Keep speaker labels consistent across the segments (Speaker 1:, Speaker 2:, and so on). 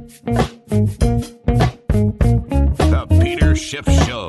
Speaker 1: The Peter Schiff Show.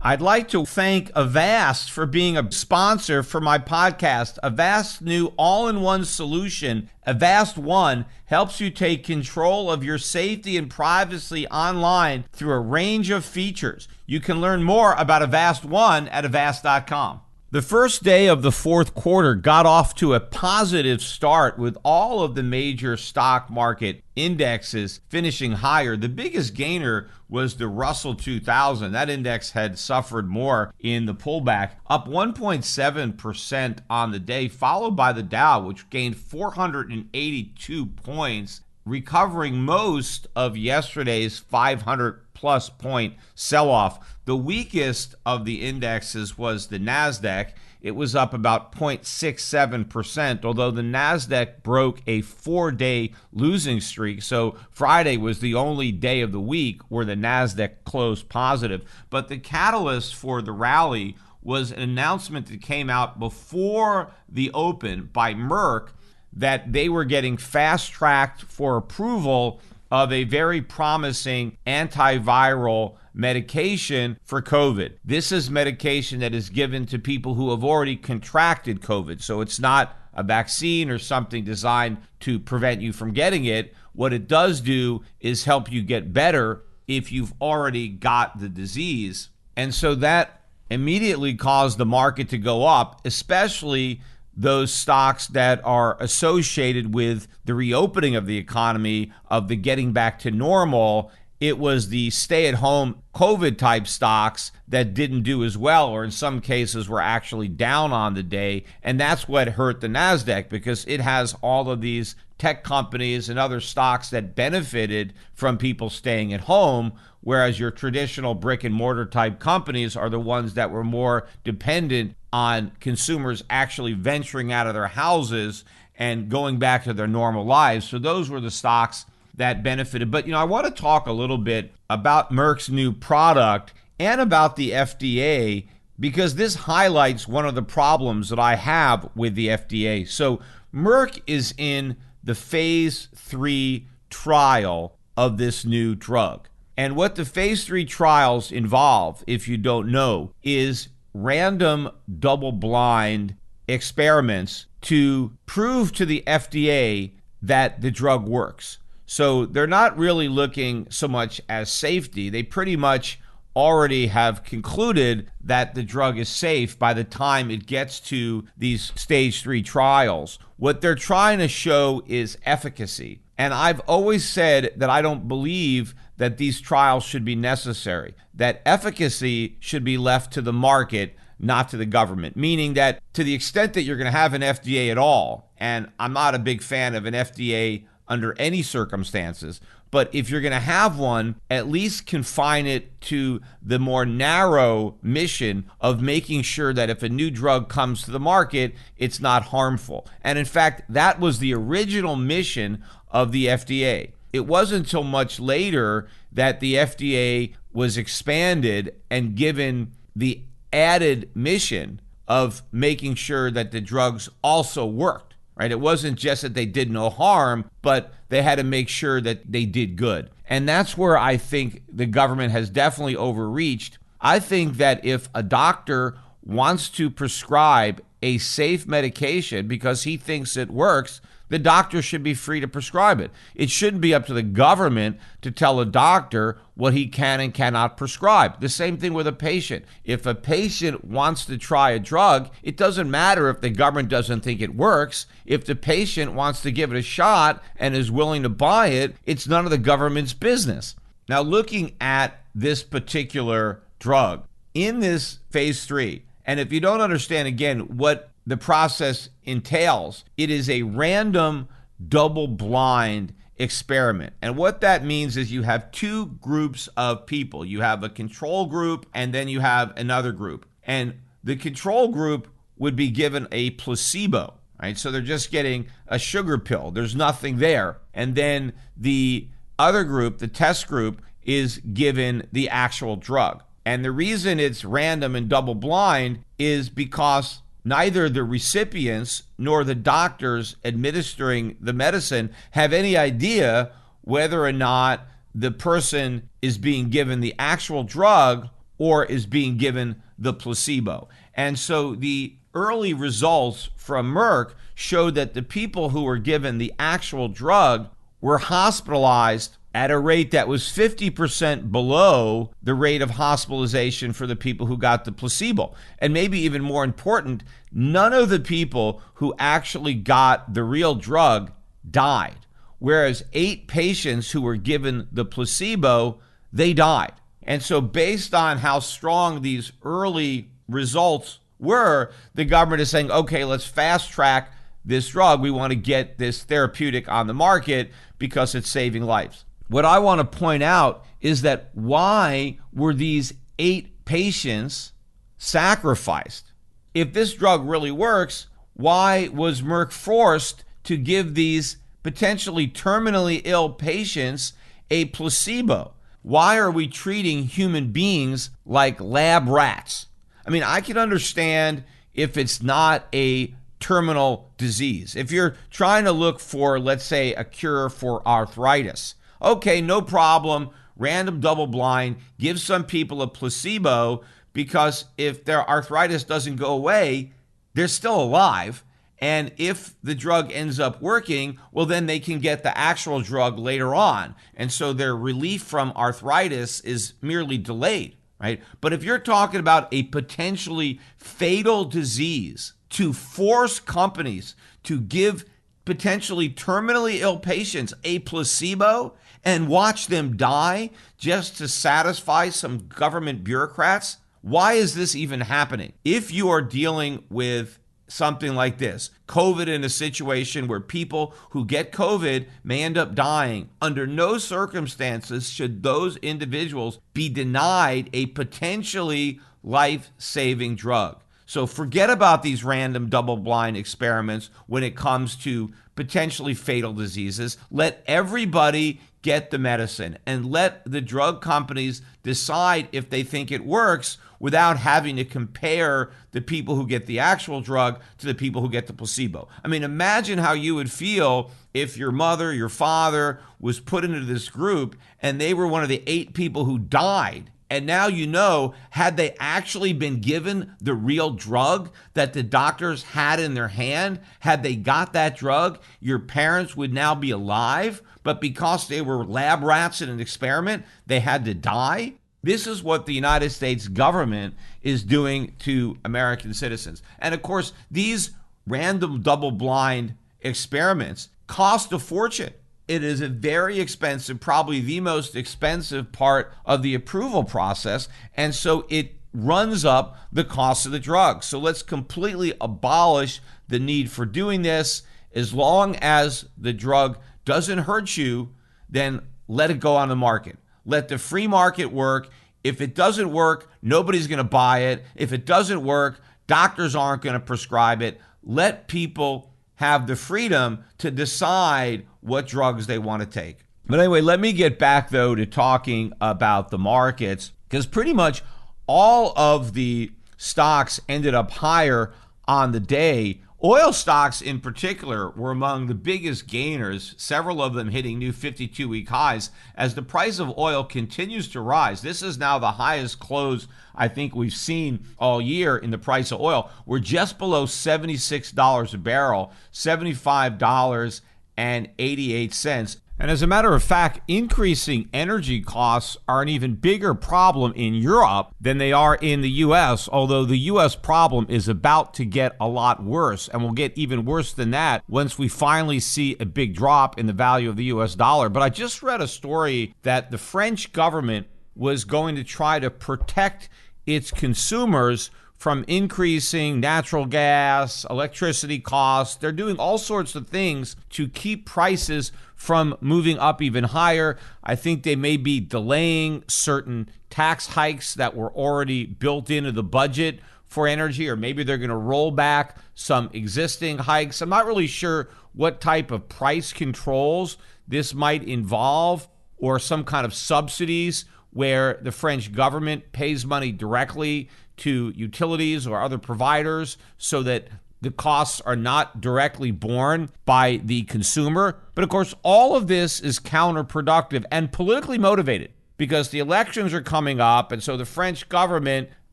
Speaker 2: I'd like to thank Avast for being a sponsor for my podcast. Avast's new all-in-one solution, Avast One, helps you take control of your safety and privacy online through a range of features. You can learn more about Avast One at avast.com. The first day of the fourth quarter got off to a positive start with all of the major stock market indexes finishing higher. The biggest gainer was the Russell 2000. That index had suffered more in the pullback, up 1.7% on the day, followed by the Dow, which gained 482 points, recovering most of yesterday's 500-plus point sell-off. The weakest of the indexes was the NASDAQ. It was up about 0.67%, although the NASDAQ broke a 4-day losing streak. So Friday was the only day of the week where the NASDAQ closed positive. But the catalyst for the rally was an announcement that came out before the open by Merck that they were getting fast-tracked for approval of a very promising antiviral medication for COVID. This is medication that is given to people who have already contracted COVID. So it's not a vaccine or something designed to prevent you from getting it. What it does do is help you get better if you've already got the disease. And so that immediately caused the market to go up, especially those stocks that are associated with the reopening of the economy, of the getting back to normal. It was the stay-at-home COVID type stocks that didn't do as well, or in some cases were actually down on the day. And that's what hurt the NASDAQ, because it has all of these tech companies and other stocks that benefited from people staying at home, whereas your traditional brick and mortar type companies are the ones that were more dependent on consumers actually venturing out of their houses and going back to their normal lives. So those were the stocks that benefited. But, I want to talk a little bit about Merck's new product and about the FDA, because this highlights one of the problems that I have with the FDA. So Merck is in the phase 3 trial of this new drug. And what the phase 3 trials involve, if you don't know, is random double-blind experiments to prove to the FDA that the drug works. So they're not really looking so much as safety. They pretty much already have concluded that the drug is safe by the time it gets to these stage 3 trials. What they're trying to show is efficacy. And I've always said that I don't believe that these trials should be necessary, that efficacy should be left to the market, not to the government, meaning that to the extent that you're going to have an FDA at all, and I'm not a big fan of an FDA under any circumstances, but if you're going to have one, at least confine it to the more narrow mission of making sure that if a new drug comes to the market, it's not harmful. And in fact, that was the original mission of the FDA. It wasn't until much later that the FDA was expanded and given the added mission of making sure that the drugs also worked. Right? It wasn't just that they did no harm, but they had to make sure that they did good. And that's where I think the government has definitely overreached. I think that if a doctor wants to prescribe a safe medication because he thinks it works, the doctor should be free to prescribe it. It shouldn't be up to the government to tell a doctor what he can and cannot prescribe. The same thing with a patient. If a patient wants to try a drug, it doesn't matter if the government doesn't think it works. If the patient wants to give it a shot and is willing to buy it, it's none of the government's business. Now, looking at this particular drug in this phase 3, and if you don't understand, again, what the process entails, it is a random double-blind experiment. And what that means is you have two groups of people. You have a control group, and then you have another group. And the control group would be given a placebo, right? So they're just getting a sugar pill. There's nothing there. And then the other group, the test group, is given the actual drug. And the reason it's random and double-blind is because neither the recipients nor the doctors administering the medicine have any idea whether or not the person is being given the actual drug or is being given the placebo. And so the early results from Merck showed that the people who were given the actual drug were hospitalized at a rate that was 50% below the rate of hospitalization for the people who got the placebo. And maybe even more important, none of the people who actually got the real drug died, whereas 8 patients who were given the placebo, they died. And so based on how strong these early results were, the government is saying, okay, let's fast track this drug. We want to get this therapeutic on the market because it's saving lives. What I want to point out is that why were these 8 patients sacrificed? If this drug really works, why was Merck forced to give these potentially terminally ill patients a placebo? Why are we treating human beings like lab rats? I mean, I can understand if it's not a terminal disease. If you're trying to look for, let's say, a cure for arthritis, okay, no problem, random double blind, give some people a placebo, because if their arthritis doesn't go away, they're still alive. And if the drug ends up working, well, then they can get the actual drug later on. And so their relief from arthritis is merely delayed, right? But if you're talking about a potentially fatal disease, to force companies to give potentially terminally ill patients a placebo and watch them die just to satisfy some government bureaucrats, why is this even happening? If you are dealing with something like this, COVID, in a situation where people who get COVID may end up dying, under no circumstances should those individuals be denied a potentially life-saving drug. So forget about these random double-blind experiments when it comes to potentially fatal diseases. Let everybody get the medicine and let the drug companies decide if they think it works without having to compare the people who get the actual drug to the people who get the placebo. I mean, imagine how you would feel if your mother, your father was put into this group and they were one of the 8 people who died. And now you know, had they actually been given the real drug that the doctors had in their hand, had they got that drug, your parents would now be alive. But because they were lab rats in an experiment, they had to die. This is what the United States government is doing to American citizens. And of course, these random double-blind experiments cost a fortune. It is a very expensive, probably the most expensive part of the approval process. And so it runs up the cost of the drug. So let's completely abolish the need for doing this. As long as the drug doesn't hurt you, then let it go on the market. Let the free market work. If it doesn't work, nobody's going to buy it. If it doesn't work, doctors aren't going to prescribe it. Let people have the freedom to decide what drugs they want to take. But anyway, let me get back, though, to talking about the markets, because pretty much all of the stocks ended up higher on the day. Oil stocks in particular were among the biggest gainers, several of them hitting new 52-week highs as the price of oil continues to rise. This is now the highest close I think we've seen all year in the price of oil. We're just below $76 a barrel, $75.88. And as a matter of fact, increasing energy costs are an even bigger problem in Europe than they are in the U.S., although the U.S. problem is about to get a lot worse, and will get even worse than that once we finally see a big drop in the value of the U.S. dollar. But I just read a story that the French government was going to try to protect its consumers from increasing natural gas, electricity costs. They're doing all sorts of things to keep prices from moving up even higher. I think they may be delaying certain tax hikes that were already built into the budget for energy, or maybe they're going to roll back some existing hikes. I'm not really sure what type of price controls this might involve, or some kind of subsidies where the French government pays money directly to utilities or other providers so that the costs are not directly borne by the consumer. But of course, all of this is counterproductive and politically motivated because the elections are coming up. And so the French government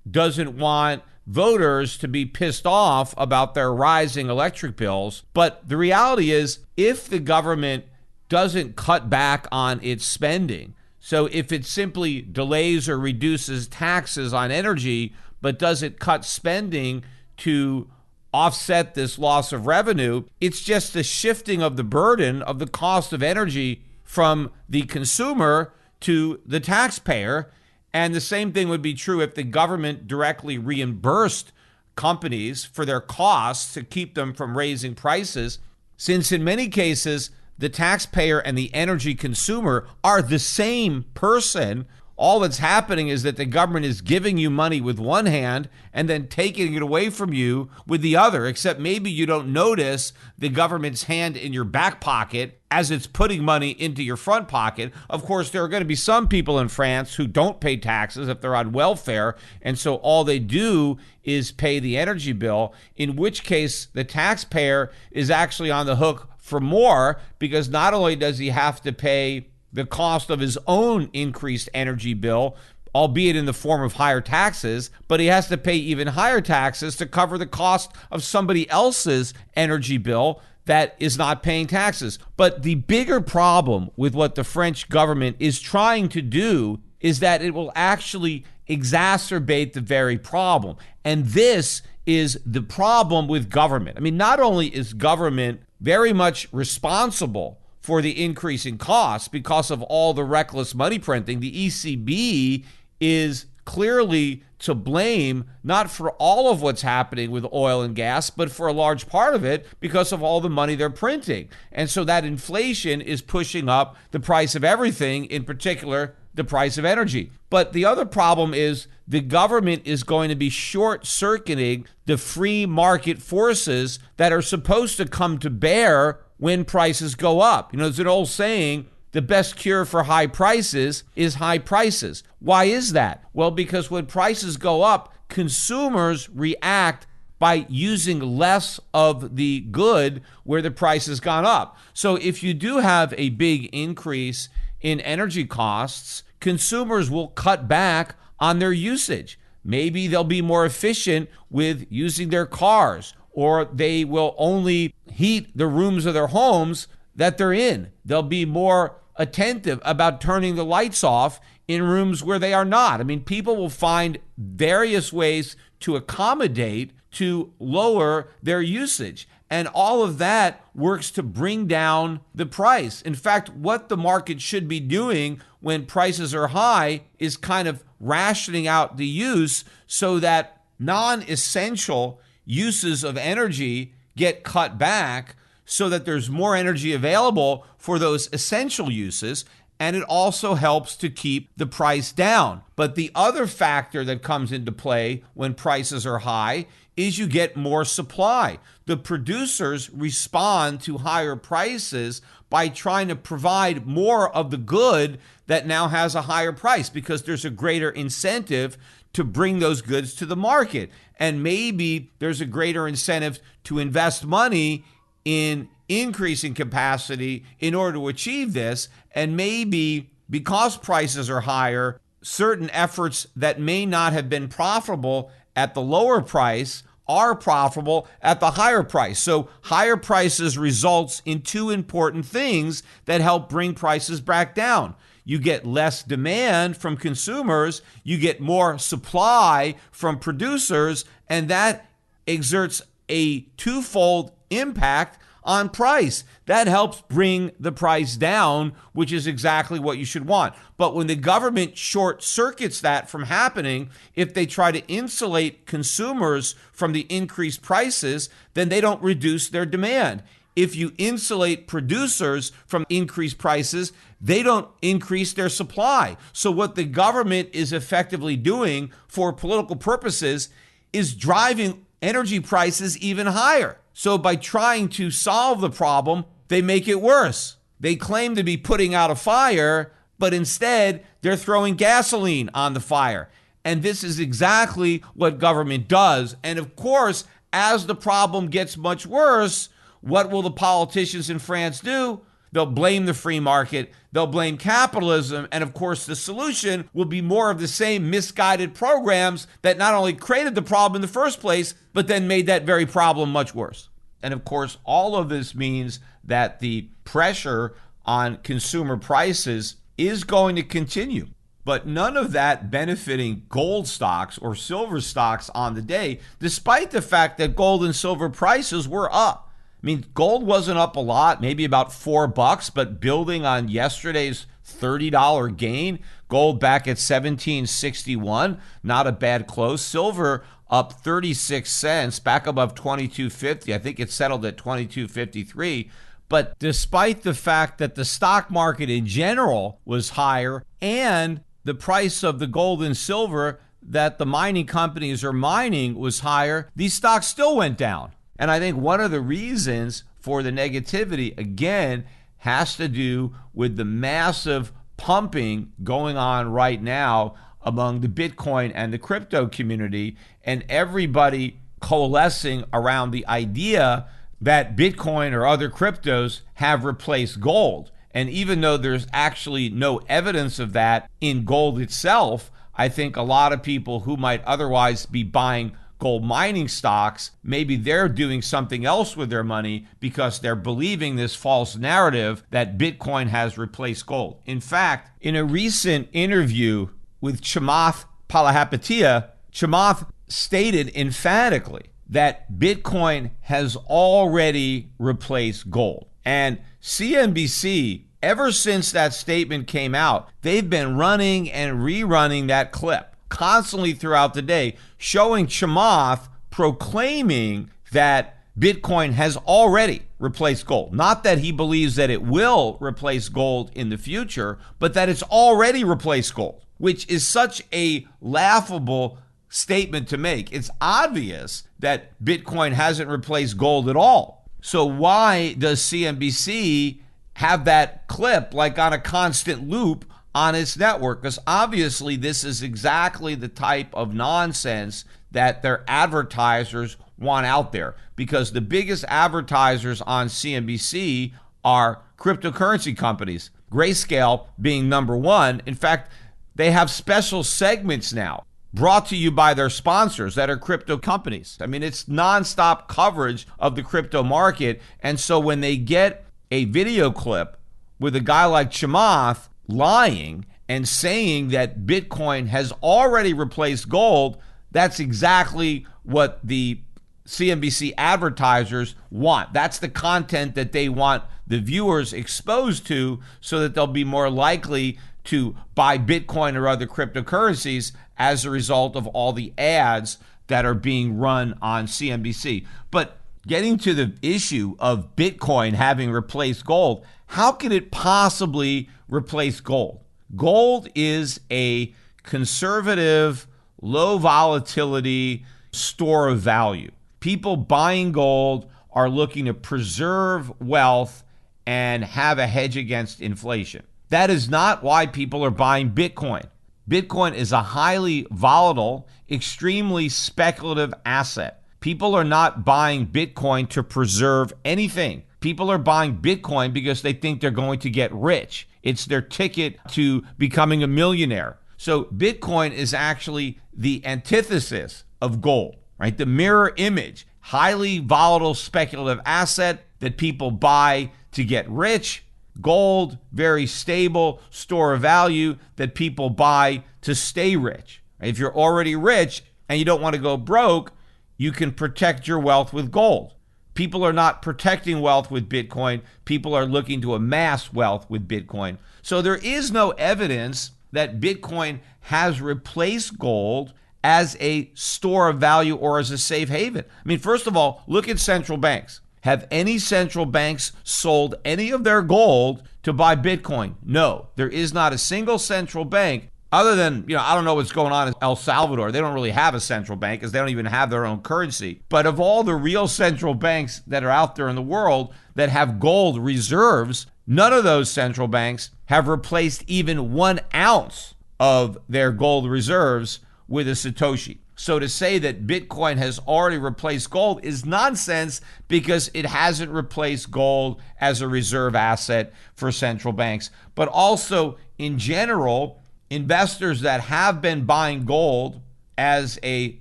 Speaker 2: doesn't want voters to be pissed off about their rising electric bills. But the reality is, if the government doesn't cut back on its spending, so if it simply delays or reduces taxes on energy, but doesn't cut spending to offset this loss of revenue, it's just the shifting of the burden of the cost of energy from the consumer to the taxpayer. And the same thing would be true if the government directly reimbursed companies for their costs to keep them from raising prices, since in many cases, the taxpayer and the energy consumer are the same person. All that's happening is that the government is giving you money with one hand and then taking it away from you with the other, except maybe you don't notice the government's hand in your back pocket as it's putting money into your front pocket. Of course, there are going to be some people in France who don't pay taxes if they're on welfare, and so all they do is pay the energy bill, in which case the taxpayer is actually on the hook for more, because not only does he have to pay the cost of his own increased energy bill, albeit in the form of higher taxes, but he has to pay even higher taxes to cover the cost of somebody else's energy bill that is not paying taxes. But the bigger problem with what the French government is trying to do is that it will actually exacerbate the very problem. And this is the problem with government. I mean, not only is government very much responsible for the increasing costs because of all the reckless money printing, the ECB is clearly to blame, not for all of what's happening with oil and gas, but for a large part of it because of all the money they're printing. And so that inflation is pushing up the price of everything, in particular, the price of energy. But the other problem is the government is going to be short-circuiting the free market forces that are supposed to come to bear when prices go up. You know, there's an old saying, the best cure for high prices is high prices. Why is that? Well, because when prices go up, consumers react by using less of the good where the price has gone up. So if you do have a big increase in energy costs, consumers will cut back on their usage. Maybe they'll be more efficient with using their cars, or they will only heat the rooms of their homes that they're in. They'll be more attentive about turning the lights off in rooms where they are not. I mean, people will find various ways to accommodate to lower their usage. And all of that works to bring down the price. In fact, what the market should be doing when prices are high is kind of rationing out the use so that non-essential uses of energy get cut back so that there's more energy available for those essential uses, and it also helps to keep the price down. But the other factor that comes into play when prices are high is you get more supply. The producers respond to higher prices by trying to provide more of the good that now has a higher price because there's a greater incentive to bring those goods to the market. And maybe there's a greater incentive to invest money in increasing capacity in order to achieve this. And maybe because prices are higher, certain efforts that may not have been profitable at the lower price are profitable at the higher price. So higher prices results in two important things that help bring prices back down. You get less demand from consumers, you get more supply from producers, and that exerts a twofold impact on price. That helps bring the price down, which is exactly what you should want. But when the government short circuits that from happening, if they try to insulate consumers from the increased prices, then they don't reduce their demand. If you insulate producers from increased prices, they don't increase their supply. So what the government is effectively doing for political purposes is driving energy prices even higher. So by trying to solve the problem, they make it worse. They claim to be putting out a fire, but instead they're throwing gasoline on the fire. And this is exactly what government does. And of course, as the problem gets much worse, what will the politicians in France do? They'll blame the free market. They'll blame capitalism. And of course, the solution will be more of the same misguided programs that not only created the problem in the first place, but then made that very problem much worse. And of course, all of this means that the pressure on consumer prices is going to continue. But none of that benefiting gold stocks or silver stocks on the day, despite the fact that gold and silver prices were up. I mean, gold wasn't up a lot, maybe about $4, but building on yesterday's $30 gain, gold back at 1761, not a bad close. Silver up 36 cents, back above 22.50. I think it settled at 22.53. But despite the fact that the stock market in general was higher and the price of the gold and silver that the mining companies are mining was higher, these stocks still went down. And I think one of the reasons for the negativity, again, has to do with the massive pumping going on right now among the Bitcoin and the crypto community, and everybody coalescing around the idea that Bitcoin or other cryptos have replaced gold. And even though there's actually no evidence of that in gold itself, I think a lot of people who might otherwise be buying gold mining stocks, maybe they're doing something else with their money because they're believing this false narrative that Bitcoin has replaced gold. In fact, in a recent interview with Chamath Palihapitiya, Chamath stated emphatically that Bitcoin has already replaced gold. And CNBC, ever since that statement came out, they've been running and rerunning that clip constantly throughout the day, showing Chamath proclaiming that Bitcoin has already replaced gold. Not that he believes that it will replace gold in the future, but that it's already replaced gold, which is such a laughable statement to make. It's obvious that Bitcoin hasn't replaced gold at all. So why does CNBC have that clip like on a constant loop on its network? Because obviously this is exactly the type of nonsense that their advertisers want out there, because the biggest advertisers on CNBC are cryptocurrency companies, Grayscale being number one. In fact, they have special segments now brought to you by their sponsors that are crypto companies. I mean, it's nonstop coverage of the crypto market. And so when they get a video clip with a guy like Chamath lying and saying that Bitcoin has already replaced gold, that's exactly what the CNBC advertisers want. That's the content that they want the viewers exposed to so that they'll be more likely to buy Bitcoin or other cryptocurrencies as a result of all the ads that are being run on CNBC. But getting to the issue of Bitcoin having replaced gold, how can it possibly replace gold? Gold is a conservative, low volatility store of value. People buying gold are looking to preserve wealth and have a hedge against inflation. That is not why people are buying Bitcoin. Bitcoin is a highly volatile, extremely speculative asset. People are not buying Bitcoin to preserve anything. People are buying Bitcoin because they think they're going to get rich. It's their ticket to becoming a millionaire. So Bitcoin is actually the antithesis of gold, right? The mirror image, highly volatile speculative asset that people buy to get rich. Gold, very stable store of value that people buy to stay rich. If you're already rich and you don't want to go broke, you can protect your wealth with gold. People are not protecting wealth with Bitcoin. People are looking to amass wealth with Bitcoin. So there is no evidence that Bitcoin has replaced gold as a store of value or as a safe haven. I mean, first of all, look at central banks. Have any central banks sold any of their gold to buy Bitcoin? No, there is not a single central bank other than, I don't know what's going on in El Salvador. They don't really have a central bank because they don't even have their own currency. But of all the real central banks that are out there in the world that have gold reserves, none of those central banks have replaced even 1 ounce of their gold reserves with a Satoshi. So to say that Bitcoin has already replaced gold is nonsense, because it hasn't replaced gold as a reserve asset for central banks. But also, in general, investors that have been buying gold as a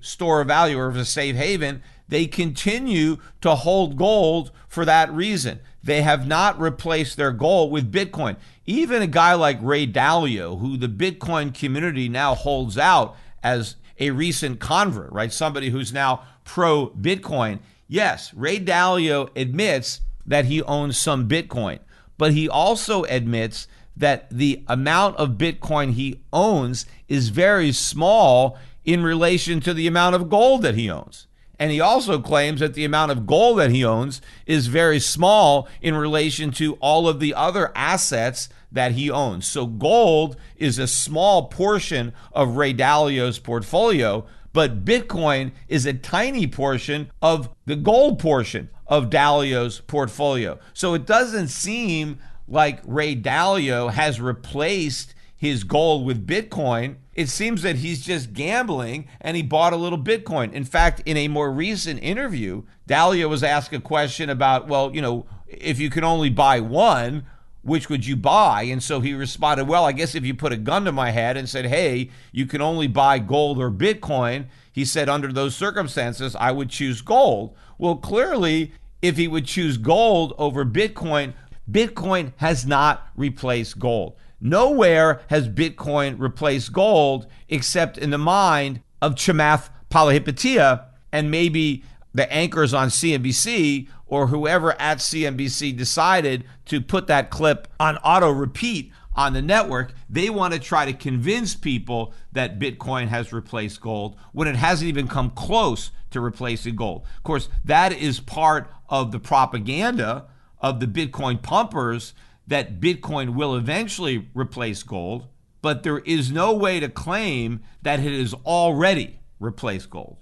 Speaker 2: store of value or as a safe haven, they continue to hold gold for that reason. They have not replaced their gold with Bitcoin. Even a guy like Ray Dalio, who the Bitcoin community now holds out as a recent convert, right? Somebody who's now pro Bitcoin. Yes, Ray Dalio admits that he owns some Bitcoin, but he also admits that the amount of Bitcoin he owns is very small in relation to the amount of gold that he owns. And he also claims that the amount of gold that he owns is very small in relation to all of the other assets that he owns. So gold is a small portion of Ray Dalio's portfolio, but Bitcoin is a tiny portion of the gold portion of Dalio's portfolio. So it doesn't seem like Ray Dalio has replaced his gold with Bitcoin. It seems that he's just gambling and he bought a little Bitcoin. In fact, in a more recent interview, Dalio was asked a question about, well, if you could only buy one, which would you buy? And so he responded, well, I guess if you put a gun to my head and said, hey, you can only buy gold or Bitcoin, he said, under those circumstances, I would choose gold. Well, clearly, if he would choose gold over Bitcoin, Bitcoin has not replaced gold. Nowhere has Bitcoin replaced gold except in the mind of Chamath Palihapitiya and maybe the anchors on CNBC or whoever at CNBC decided to put that clip on auto repeat on the network. They want to try to convince people that Bitcoin has replaced gold when it hasn't even come close to replacing gold. Of course, that is part of the propaganda of the Bitcoin pumpers, that Bitcoin will eventually replace gold, but there is no way to claim that it has already replaced gold.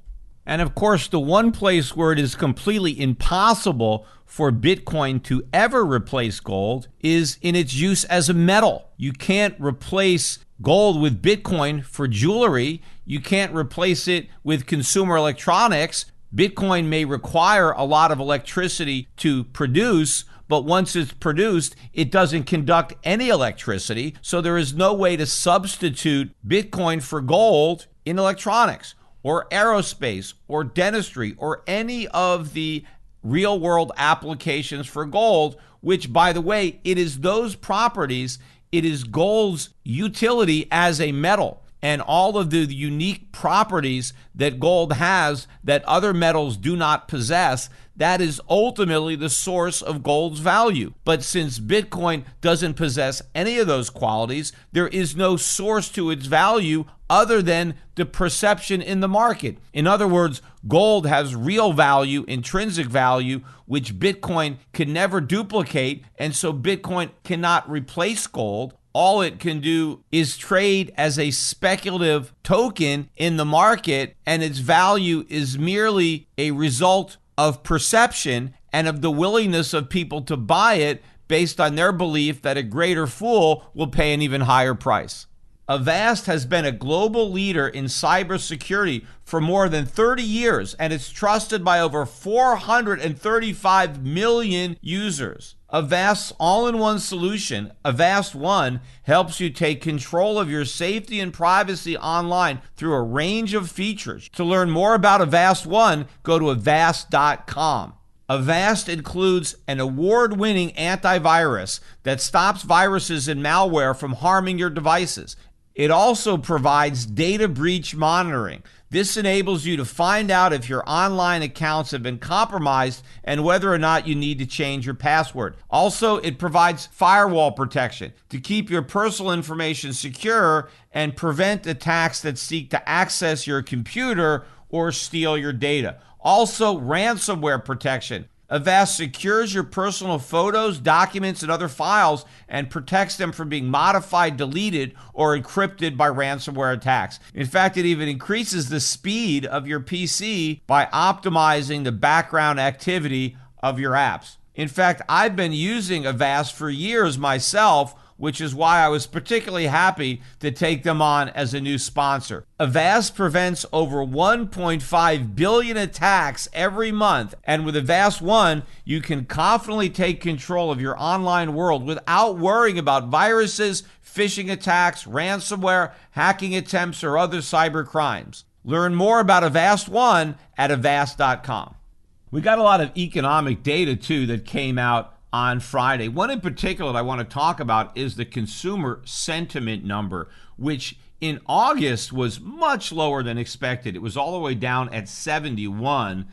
Speaker 2: And of course, the one place where it is completely impossible for Bitcoin to ever replace gold is in its use as a metal. You can't replace gold with Bitcoin for jewelry. You can't replace it with consumer electronics. Bitcoin may require a lot of electricity to produce, but once it's produced, it doesn't conduct any electricity. So there is no way to substitute Bitcoin for gold in electronics or aerospace or dentistry or any of the real world applications for gold, which, by the way, it is those properties, it is gold's utility as a metal and all of the unique properties that gold has that other metals do not possess. That is ultimately the source of gold's value. But since Bitcoin doesn't possess any of those qualities, there is no source to its value other than the perception in the market. In other words, gold has real value, intrinsic value, which Bitcoin can never duplicate, and so Bitcoin cannot replace gold. All it can do is trade as a speculative token in the market, and its value is merely a result of perception and of the willingness of people to buy it based on their belief that a greater fool will pay an even higher price. Avast has been a global leader in cybersecurity for more than 30 years, and it's trusted by over 435 million users. Avast's all-in-one solution, Avast One, helps you take control of your safety and privacy online through a range of features. To learn more about Avast One, go to avast.com. Avast includes an award-winning antivirus that stops viruses and malware from harming your devices. It also provides data breach monitoring. This enables you to find out if your online accounts have been compromised and whether or not you need to change your password. Also, it provides firewall protection to keep your personal information secure and prevent attacks that seek to access your computer or steal your data. Also, ransomware protection. Avast secures your personal photos, documents, and other files and protects them from being modified, deleted, or encrypted by ransomware attacks. In fact, it even increases the speed of your PC by optimizing the background activity of your apps. In fact, I've been using Avast for years myself which is why I was particularly happy to take them on as a new sponsor. Avast prevents over 1.5 billion attacks every month, and with Avast One, you can confidently take control of your online world without worrying about viruses, phishing attacks, ransomware, hacking attempts, or other cyber crimes. Learn more about Avast One at avast.com. We got a lot of economic data, too, that came out on Friday. One in particular that I want to talk about is the consumer sentiment number, which in August was much lower than expected. It was all the way down at 71.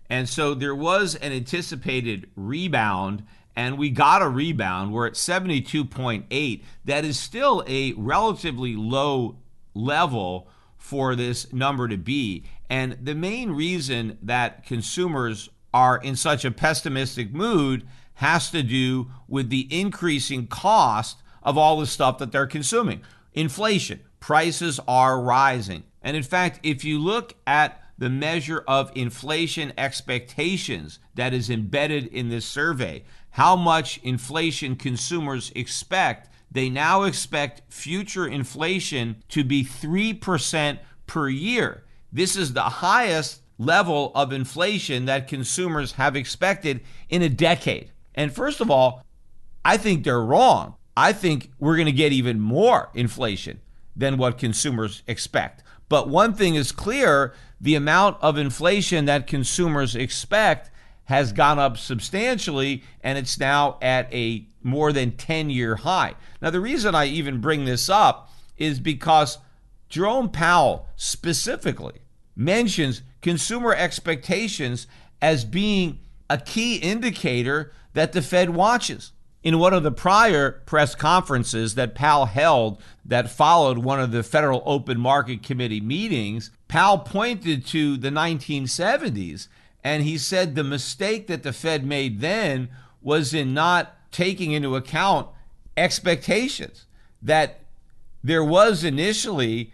Speaker 2: And so there was an anticipated rebound, and we got a rebound. We're at 72.8. That is still a relatively low level for this number to be. And the main reason that consumers are in such a pessimistic mood has to do with the increasing cost of all the stuff that they're consuming. Inflation, prices are rising. And in fact, if you look at the measure of inflation expectations that is embedded in this survey, how much inflation consumers expect, they now expect future inflation to be 3% per year. This is the highest level of inflation that consumers have expected in a decade. And first of all, I think they're wrong. I think we're going to get even more inflation than what consumers expect. But one thing is clear, the amount of inflation that consumers expect has gone up substantially, and it's now at a more than 10-year high. Now, the reason I even bring this up is because Jerome Powell specifically mentions consumer expectations as being a key indicator that the Fed watches. In one of the prior press conferences that Powell held that followed one of the Federal Open Market Committee meetings, Powell pointed to the 1970s, and he said the mistake that the Fed made then was in not taking into account expectations, that there was initially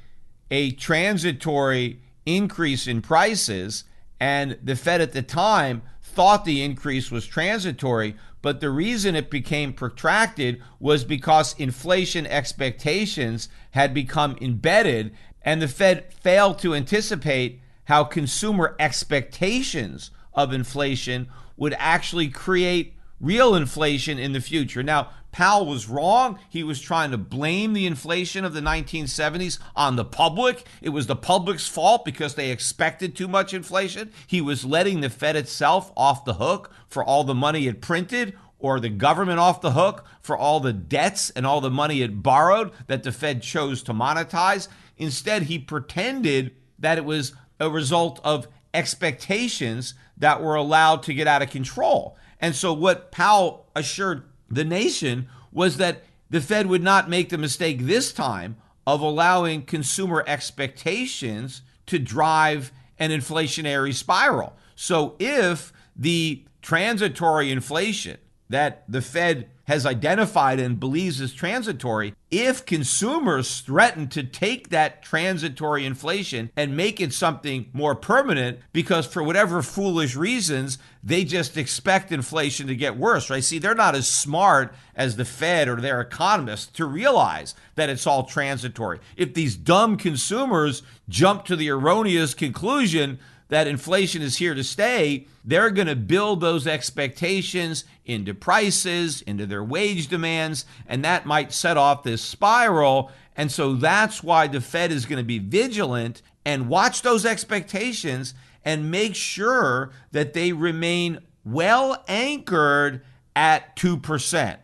Speaker 2: a transitory increase in prices, and the Fed at the time thought the increase was transitory, but the reason it became protracted was because inflation expectations had become embedded, and the Fed failed to anticipate how consumer expectations of inflation would actually create real inflation in the future. Now, Powell was wrong. He was trying to blame the inflation of the 1970s on the public. It was the public's fault because they expected too much inflation. He was letting the Fed itself off the hook for all the money it printed, or the government off the hook for all the debts and all the money it borrowed that the Fed chose to monetize. Instead, he pretended that it was a result of expectations that were allowed to get out of control. And so what Powell assured the nation was that the Fed would not make the mistake this time of allowing consumer expectations to drive an inflationary spiral. So if the transitory inflation that the Fed has identified and believes is transitory, if consumers threaten to take that transitory inflation and make it something more permanent because for whatever foolish reasons, they just expect inflation to get worse, right? See, they're not as smart as the Fed or their economists to realize that it's all transitory. If these dumb consumers jump to the erroneous conclusion that inflation is here to stay, they're going to build those expectations into prices, into their wage demands, and that might set off this spiral. And so that's why the Fed is going to be vigilant and watch those expectations and make sure that they remain well anchored at 2%.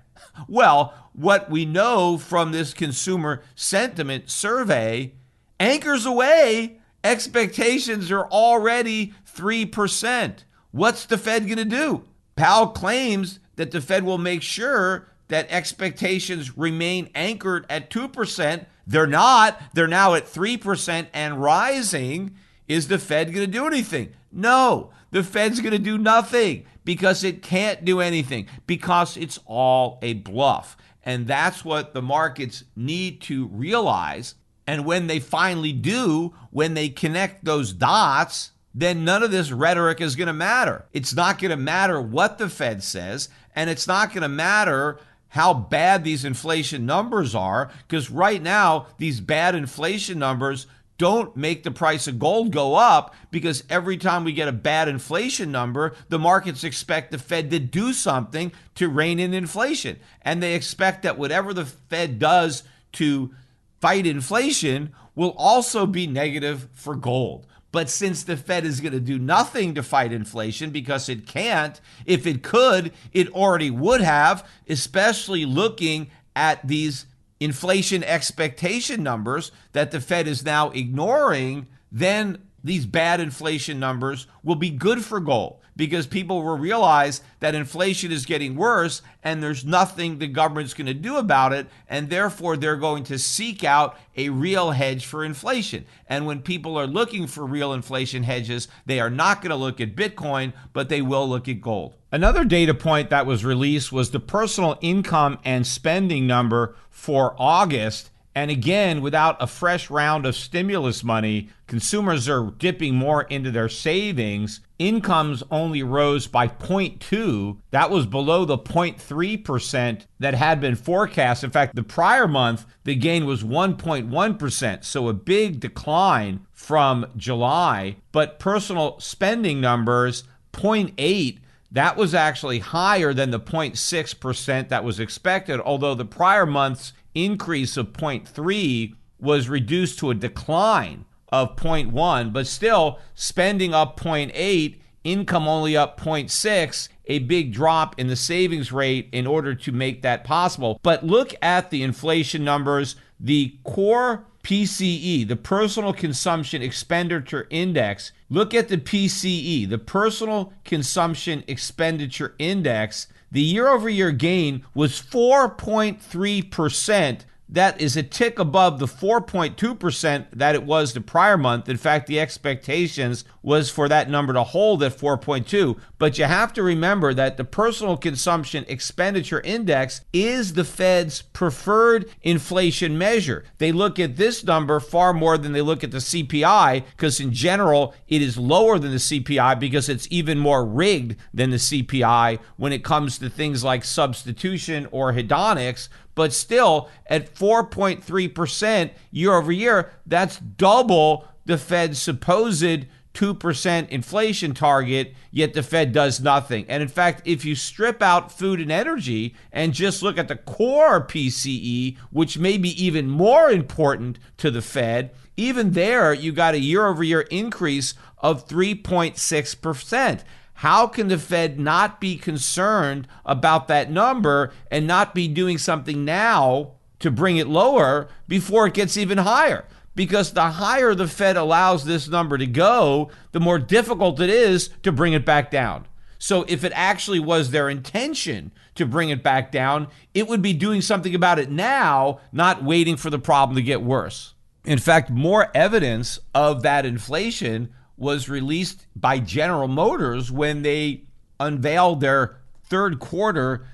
Speaker 2: Well, what we know from this consumer sentiment survey, anchors away, expectations are already 3%. What's the Fed going to do? Powell claims that the Fed will make sure that expectations remain anchored at 2%. They're not. They're now at 3% and rising. Is the Fed going to do anything? No, the Fed's going to do nothing because it can't do anything, because it's all a bluff. And that's what the markets need to realize. And when they finally do, when they connect those dots, then none of this rhetoric is going to matter. It's not going to matter what the Fed says, and it's not going to matter how bad these inflation numbers are, because right now, these bad inflation numbers don't make the price of gold go up, because every time we get a bad inflation number, the markets expect the Fed to do something to rein in inflation. And they expect that whatever the Fed does to fight inflation will also be negative for gold. But since the Fed is going to do nothing to fight inflation because it can't, if it could, it already would have, especially looking at these inflation expectation numbers that the Fed is now ignoring, then these bad inflation numbers will be good for gold, because people will realize that inflation is getting worse and there's nothing the government's going to do about it, and therefore they're going to seek out a real hedge for inflation. And when people are looking for real inflation hedges, they are not going to look at Bitcoin, but they will look at gold. Another data point that was released was the personal income and spending number for August. And again, without a fresh round of stimulus money, consumers are dipping more into their savings. Incomes only rose by 0.2. That was below the 0.3% that had been forecast. In fact, the prior month, the gain was 1.1%. So a big decline from July. But personal spending numbers, 0.8. That was actually higher than the 0.6% that was expected, although the prior month's increase of 0.3 was reduced to a decline of 0.1, but still spending up 0.8, income only up 0.6, a big drop in the savings rate in order to make that possible. But look at the inflation numbers. The core PCE, the Personal Consumption Expenditure Index, look at the PCE, the Personal Consumption Expenditure Index. The year-over-year gain was 4.3%. That is a tick above the 4.2% that it was the prior month. In fact, the expectations was for that number to hold at 4.2. But you have to remember that the Personal Consumption Expenditure Index is the Fed's preferred inflation measure. They look at this number far more than they look at the CPI, because in general, it is lower than the CPI because it's even more rigged than the CPI when it comes to things like substitution or hedonics. But still, at 4.3% year over year, that's double the Fed's supposed 2% inflation target, yet the Fed does nothing. And in fact, if you strip out food and energy and just look at the core PCE, which may be even more important to the Fed, even there you got a year-over-year increase of 3.6%. How can the Fed not be concerned about that number and not be doing something now to bring it lower before it gets even higher? Because the higher the Fed allows this number to go, the more difficult it is to bring it back down. So if it actually was their intention to bring it back down, it would be doing something about it now, not waiting for the problem to get worse. In fact, more evidence of that inflation was released by General Motors when they unveiled their third quarter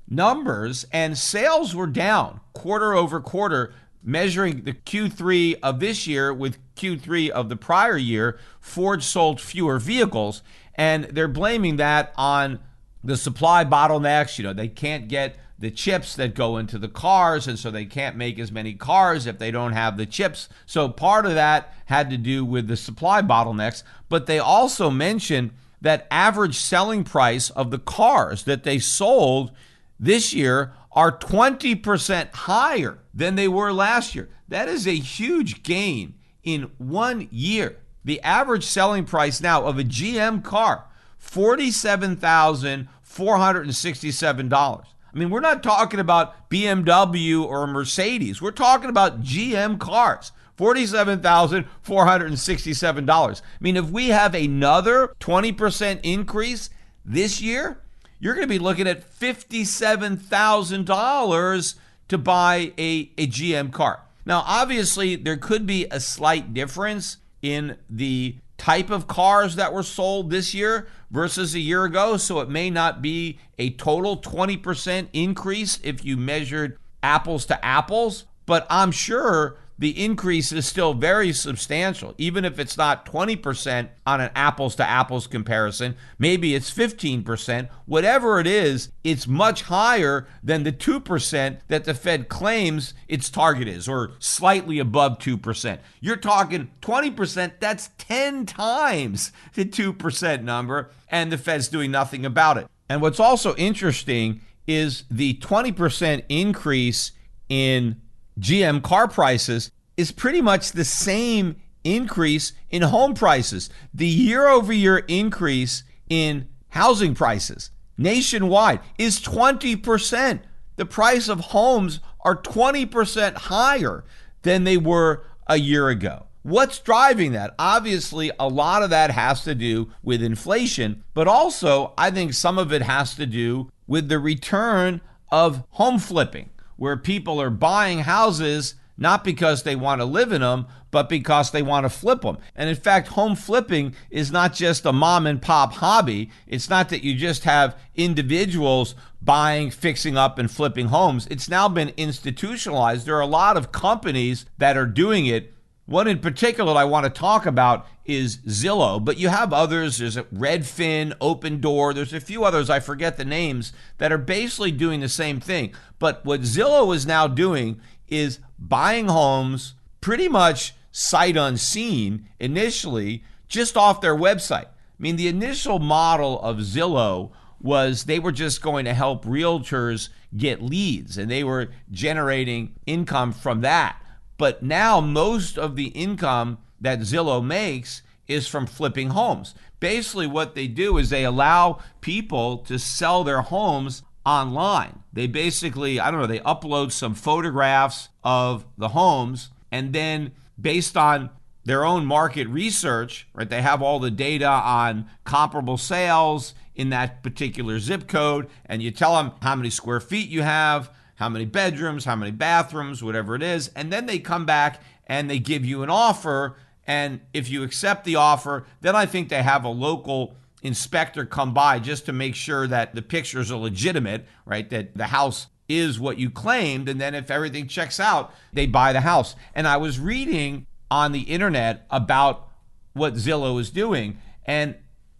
Speaker 2: numbers, and sales were down quarter over quarter, measuring the Q3 of this year with Q3 of the prior year. Ford sold fewer vehicles, and they're blaming that on the supply bottlenecks. You know, they can't get the chips that go into the cars, and so they can't make as many cars if they don't have the chips. So part of that had to do with the supply bottlenecks. But they also mentioned that average selling price of the cars that they sold this year are 20% higher than they were last year. That is a huge gain in 1 year. The average selling price now of a GM car, $47,467. I mean, we're not talking about BMW or Mercedes. We're talking about GM cars, $47,467. I mean, if we have another 20% increase this year, you're going to be looking at $57,000 to buy a GM car. Now, obviously, there could be a slight difference in the type of cars that were sold this year versus a year ago, so it may not be a total 20% increase if you measured apples to apples, but I'm sure the increase is still very substantial. Even if it's not 20% on an apples to apples comparison, maybe it's 15%. Whatever it is, it's much higher than the 2% that the Fed claims its target is, or slightly above 2%. You're talking 20%, that's 10 times the 2% number, and the Fed's doing nothing about it. And what's also interesting is the 20% increase in GM car prices is pretty much the same increase in home prices. The year-over-year increase in housing prices nationwide is 20%. The price of homes are 20% higher than they were a year ago. What's driving that? Obviously, a lot of that has to do with inflation, but also I think some of it has to do with the return of home flipping, where people are buying houses not because they want to live in them, but because they want to flip them. And in fact, home flipping is not just a mom and pop hobby. It's not that you just have individuals buying, fixing up, and flipping homes. It's now been institutionalized. There are a lot of companies that are doing it. One in particular that I want to talk about is Zillow, but you have others. There's Redfin, Open Door. There's a few others, I forget the names, that are basically doing the same thing. But what Zillow is now doing is buying homes pretty much sight unseen initially, just off their website. I mean, the initial model of Zillow was they were just going to help realtors get leads, and they were generating income from that. But now most of the income that Zillow makes is from flipping homes. Basically what they do is they allow people to sell their homes online. They basically, they upload some photographs of the homes, and then based on their own market research, right, they have all the data on comparable sales in that particular zip code, and you tell them how many square feet you have, how many bedrooms, how many bathrooms, whatever it is, and then they come back and they give you an offer, and if you accept the offer, then I think they have a local inspector come by just to make sure that the pictures are legitimate, right, that the house is what you claimed, and then if everything checks out, they buy the house. And I was reading on the internet about what Zillow is doing, and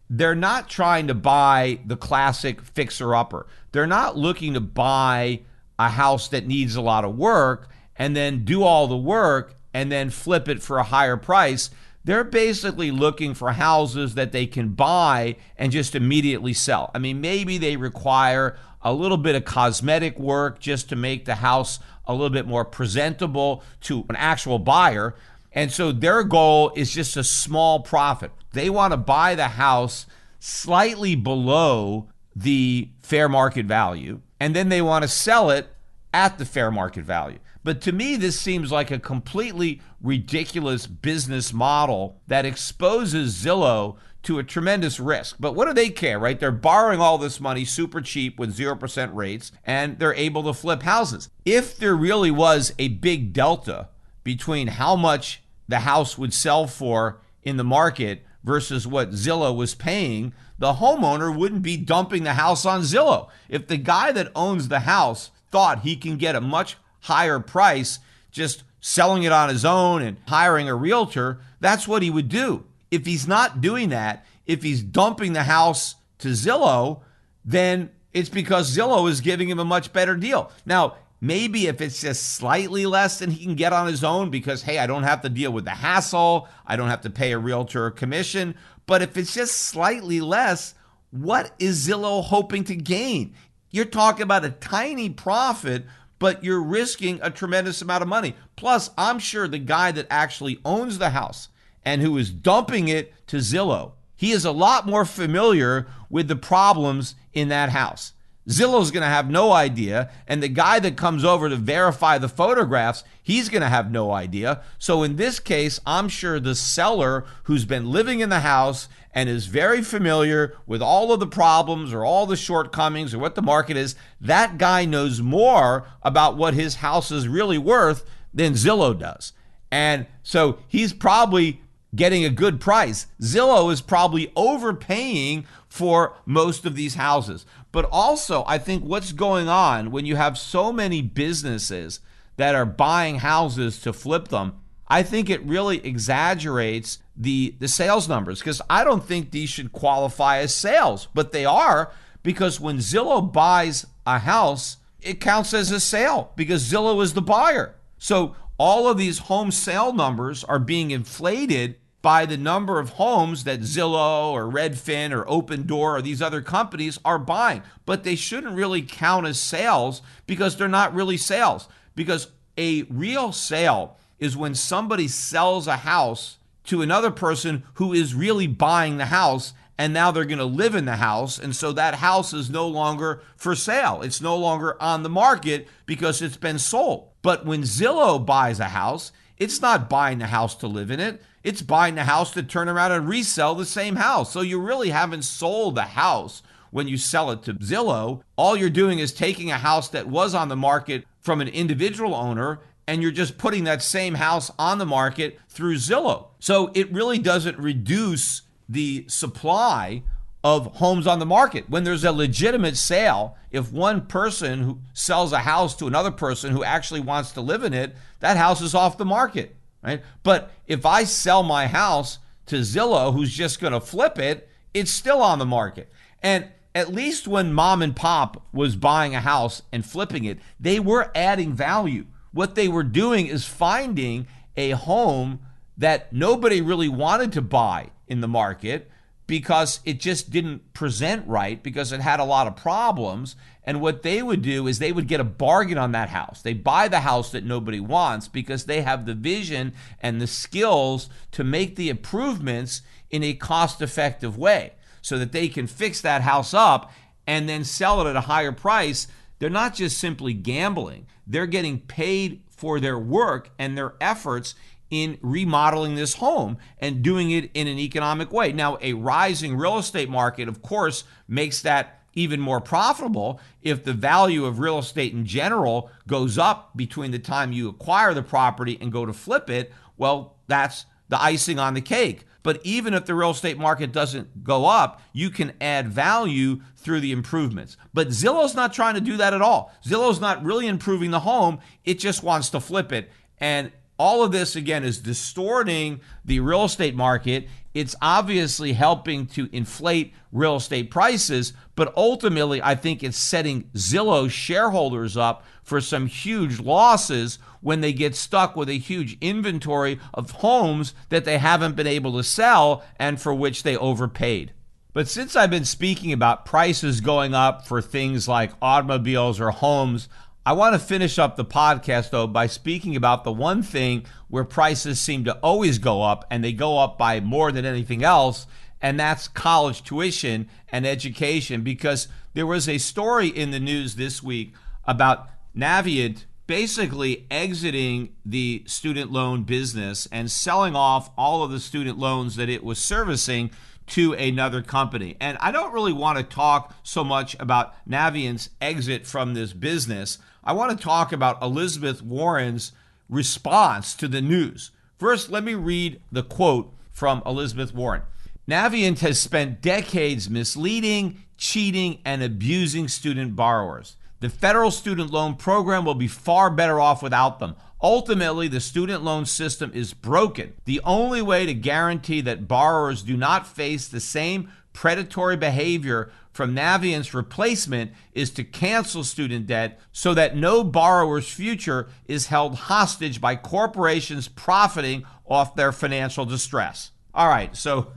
Speaker 2: they're not trying to buy the classic fixer-upper. They're not looking to buy a house that needs a lot of work and then do all the work and then flip it for a higher price. They're basically looking for houses that they can buy and just immediately sell. I mean, maybe they require a little bit of cosmetic work just to make the house a little bit more presentable to an actual buyer. And so their goal is just a small profit. They want to buy the house slightly below the fair market value, and then they want to sell it at the fair market value. But to me, this seems like a completely ridiculous business model that exposes Zillow to a tremendous risk. But what do they care, right? They're borrowing all this money super cheap with 0% rates, and they're able to flip houses. If there really was a big delta between how much the house would sell for in the market versus what Zillow was paying, the homeowner wouldn't be dumping the house on Zillow. If the guy that owns the house thought he can get a much higher price just selling it on his own and hiring a realtor, that's what he would do. If he's not doing that, if he's dumping the house to Zillow, then it's because Zillow is giving him a much better deal. Now, maybe if it's just slightly less than he can get on his own because, hey, I don't have to deal with the hassle, I don't have to pay a realtor a commission. But if it's just slightly less, what is Zillow hoping to gain? You're talking about a tiny profit, but you're risking a tremendous amount of money. Plus, I'm sure the guy that actually owns the house and who is dumping it to Zillow, he is a lot more familiar with the problems in that house. Zillow's going to have no idea, and the guy that comes over to verify the photographs, he's going to have no idea. So in this case, I'm sure the seller who's been living in the house and is very familiar with all of the problems or all the shortcomings or what the market is, that guy knows more about what his house is really worth than Zillow does. And so he's probably getting a good price. Zillow is probably overpaying for most of these houses. But also, I think what's going on when you have so many businesses that are buying houses to flip them, I think it really exaggerates the sales numbers, because I don't think these should qualify as sales, but they are, because when Zillow buys a house, it counts as a sale because Zillow is the buyer. So all of these home sale numbers are being inflated by the number of homes that Zillow or Redfin or Open Door or these other companies are buying. But they shouldn't really count as sales because they're not really sales. Because a real sale is when somebody sells a house to another person who is really buying the house, and now they're going to live in the house. And so that house is no longer for sale. It's no longer on the market because it's been sold. But when Zillow buys a house, it's not buying the house to live in it. It's buying the house to turn around and resell the same house. So you really haven't sold the house when you sell it to Zillow. All you're doing is taking a house that was on the market from an individual owner, and you're just putting that same house on the market through Zillow. So it really doesn't reduce the supply of homes on the market. When there's a legitimate sale, if one person who sells a house to another person who actually wants to live in it, that house is off the market, right? But if I sell my house to Zillow, who's just going to flip it, it's still on the market. And at least when mom and pop was buying a house and flipping it, they were adding value. What they were doing is finding a home that nobody really wanted to buy in the market because it just didn't present right, because it had a lot of problems. And what they would do is they would get a bargain on that house. They buy the house that nobody wants because they have the vision and the skills to make the improvements in a cost-effective way so that they can fix that house up and then sell it at a higher price. They're not just simply gambling. They're getting paid for their work and their efforts in remodeling this home and doing it in an economic way. Now, a rising real estate market, of course, makes that even more profitable. If the value of real estate in general goes up between the time you acquire the property and go to flip it, well, that's the icing on the cake. But even if the real estate market doesn't go up, you can add value through the improvements. But Zillow's not trying to do that at all. Zillow's not really improving the home. It just wants to flip it. And all of this, again, is distorting the real estate market. It's obviously helping to inflate real estate prices, but ultimately, I think it's setting Zillow shareholders up for some huge losses when they get stuck with a huge inventory of homes that they haven't been able to sell and for which they overpaid. But since I've been speaking about prices going up for things like automobiles or homes, I want to finish up the podcast, though, by speaking about the one thing where prices seem to always go up, and they go up by more than anything else, and that's college tuition and education. Because there was a story in the news this week about Navient basically exiting the student loan business and selling off all of the student loans that it was servicing to another company. And I don't really want to talk so much about Navient's exit from this business. I want to talk about Elizabeth Warren's response to the news. First, let me read the quote from Elizabeth Warren. Navient has spent decades misleading, cheating, and abusing student borrowers. The federal student loan program will be far better off without them. Ultimately, the student loan system is broken. The only way to guarantee that borrowers do not face the same predatory behavior from Navient's replacement is to cancel student debt so that no borrower's future is held hostage by corporations profiting off their financial distress. All right, so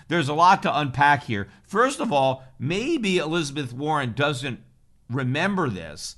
Speaker 2: there's a lot to unpack here. First of all, maybe Elizabeth Warren doesn't remember this,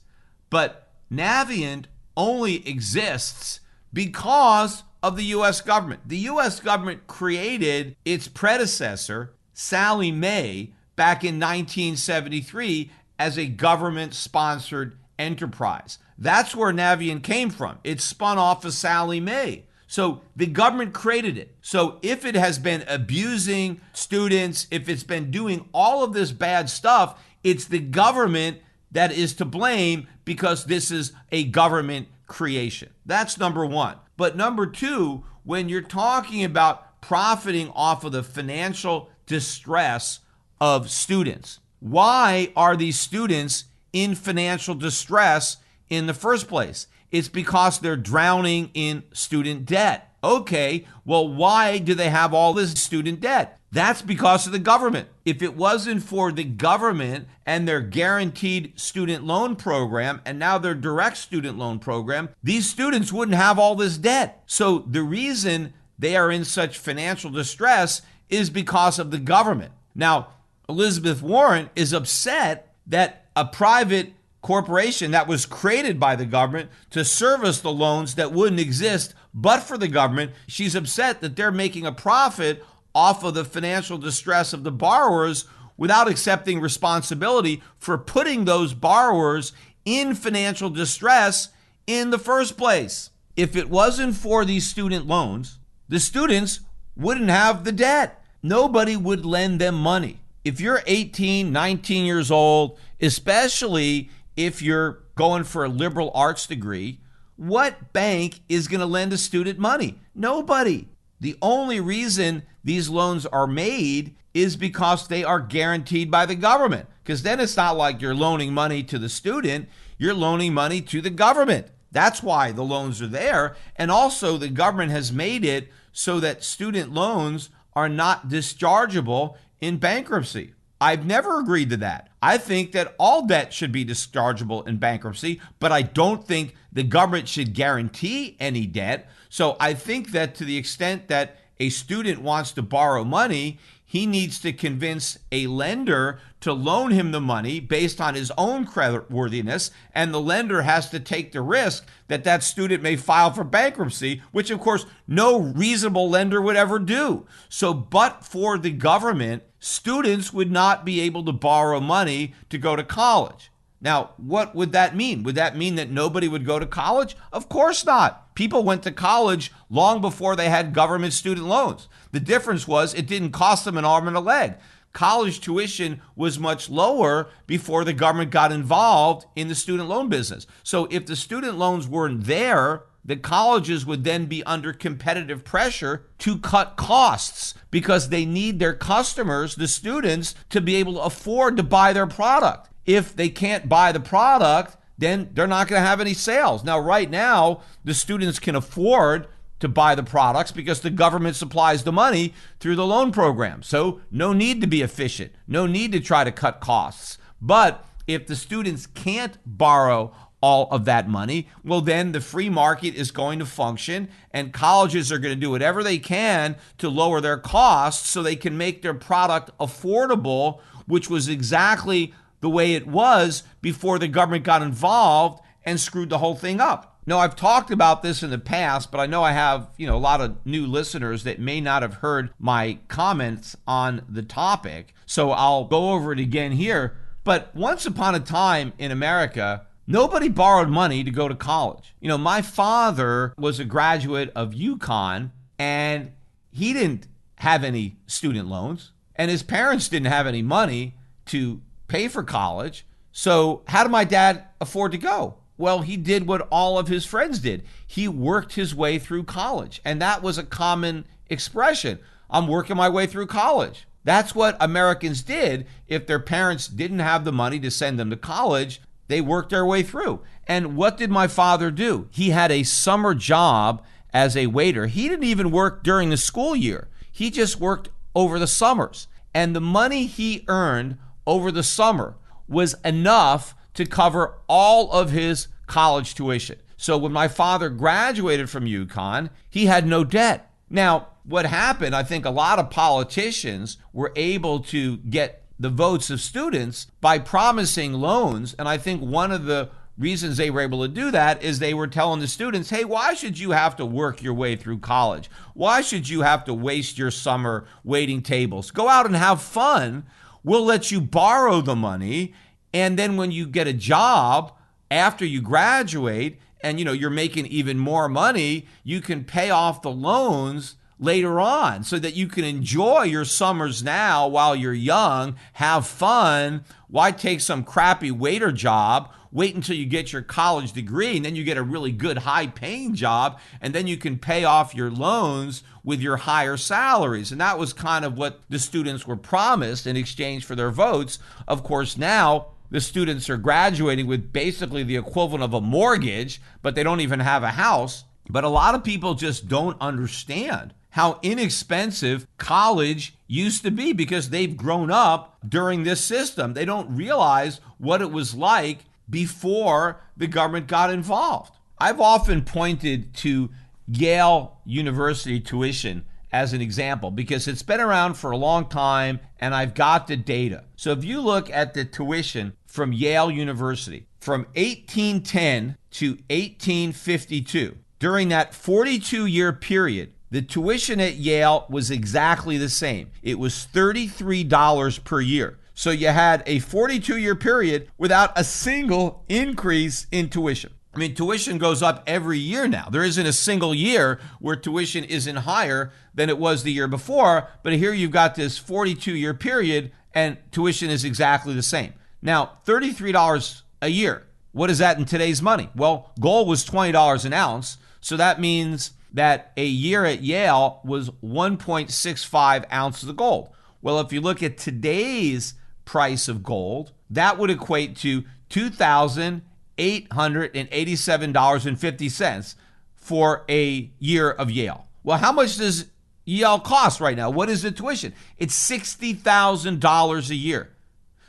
Speaker 2: but Navient only exists because of the U.S. government. The U.S. government created its predecessor, Sallie Mae, back in 1973 as a government-sponsored enterprise. That's where Navient came from. It spun off of Sallie Mae. So the government created it. So if it has been abusing students, if it's been doing all of this bad stuff, it's the government that is to blame because this is a government creation. That's number one. But number two, when you're talking about profiting off of the financial distress of students, why are these students in financial distress in the first place? It's because they're drowning in student debt. Okay, well, why do they have all this student debt? That's because of the government. If it wasn't for the government and their guaranteed student loan program and now their direct student loan program, these students wouldn't have all this debt. So the reason they are in such financial distress is because of the government. Now, Elizabeth Warren is upset that a private corporation that was created by the government to service the loans that wouldn't exist but for the government, she's upset that they're making a profit off of the financial distress of the borrowers without accepting responsibility for putting those borrowers in financial distress in the first place. If it wasn't for these student loans, the students wouldn't have the debt. Nobody would lend them money. If you're 18, 19 years old, especially if you're going for a liberal arts degree, what bank is going to lend a student money? Nobody. The only reason these loans are made is because they are guaranteed by the government. Because then it's not like you're loaning money to the student, you're loaning money to the government. That's why the loans are there. And also the government has made it so that student loans are not dischargeable in bankruptcy. I've never agreed to that. I think that all debt should be dischargeable in bankruptcy, but I don't think the government should guarantee any debt. So I think that to the extent that a student wants to borrow money, he needs to convince a lender to loan him the money based on his own creditworthiness, and the lender has to take the risk that that student may file for bankruptcy, which of course no reasonable lender would ever do. So, but for the government, students would not be able to borrow money to go to college. Now, what would that mean? Would that mean that nobody would go to college? Of course not. People went to college long before they had government student loans. The difference was it didn't cost them an arm and a leg. College tuition was much lower before the government got involved in the student loan business. So if the student loans weren't there, the colleges would then be under competitive pressure to cut costs because they need their customers, the students, to be able to afford to buy their product. If they can't buy the product, then they're not going to have any sales. Now, right now, the students can afford to buy the products because the government supplies the money through the loan program. So no need to be efficient, no need to try to cut costs. But if the students can't borrow all of that money, well, then the free market is going to function and colleges are going to do whatever they can to lower their costs so they can make their product affordable, which was exactly the way it was before the government got involved and screwed the whole thing up. Now, I've talked about this in the past, but I know I have, a lot of new listeners that may not have heard my comments on the topic. So I'll go over it again here. But once upon a time in America, nobody borrowed money to go to college. My father was a graduate of UConn, and he didn't have any student loans, and his parents didn't have any money to pay for college. So how did my dad afford to go? Well, he did what all of his friends did. He worked his way through college. And that was a common expression. I'm working my way through college. That's what Americans did. If their parents didn't have the money to send them to college, they worked their way through. And what did my father do? He had a summer job as a waiter. He didn't even work during the school year. He just worked over the summers. And the money he earned over the summer was enough to cover all of his college tuition. So when my father graduated from UConn, he had no debt. Now, what happened, I think a lot of politicians were able to get the votes of students by promising loans. And I think one of the reasons they were able to do that is they were telling the students, hey, why should you have to work your way through college? Why should you have to waste your summer waiting tables? Go out and have fun. We'll let you borrow the money. And then when you get a job after you graduate and you're making even more money, you can pay off the loans later on so that you can enjoy your summers now while you're young, have fun. Why take some crappy waiter job? Wait until you get your college degree and then you get a really good high-paying job, and then you can pay off your loans with your higher salaries. And that was kind of what the students were promised in exchange for their votes. Of course, now the students are graduating with basically the equivalent of a mortgage, but they don't even have a house. But a lot of people just don't understand how inexpensive college used to be because they've grown up during this system. They don't realize what it was like before the government got involved. I've often pointed to Yale University tuition as an example because it's been around for a long time and I've got the data. So if you look at the tuition from Yale University from 1810 to 1852, during that 42-year period, the tuition at Yale was exactly the same. It was $33 per year. So you had a 42-year period without a single increase in tuition. I mean, tuition goes up every year now. There isn't a single year where tuition isn't higher than it was the year before, but here you've got this 42-year period and tuition is exactly the same. Now, $33 a year, what is that in today's money? Well, gold was $20 an ounce, so that means that a year at Yale was 1.65 ounces of gold. Well, if you look at today's price of gold, that would equate to $2,887.50 for a year of Yale. Well, how much does Yale cost right now? What is the tuition? It's $60,000 a year.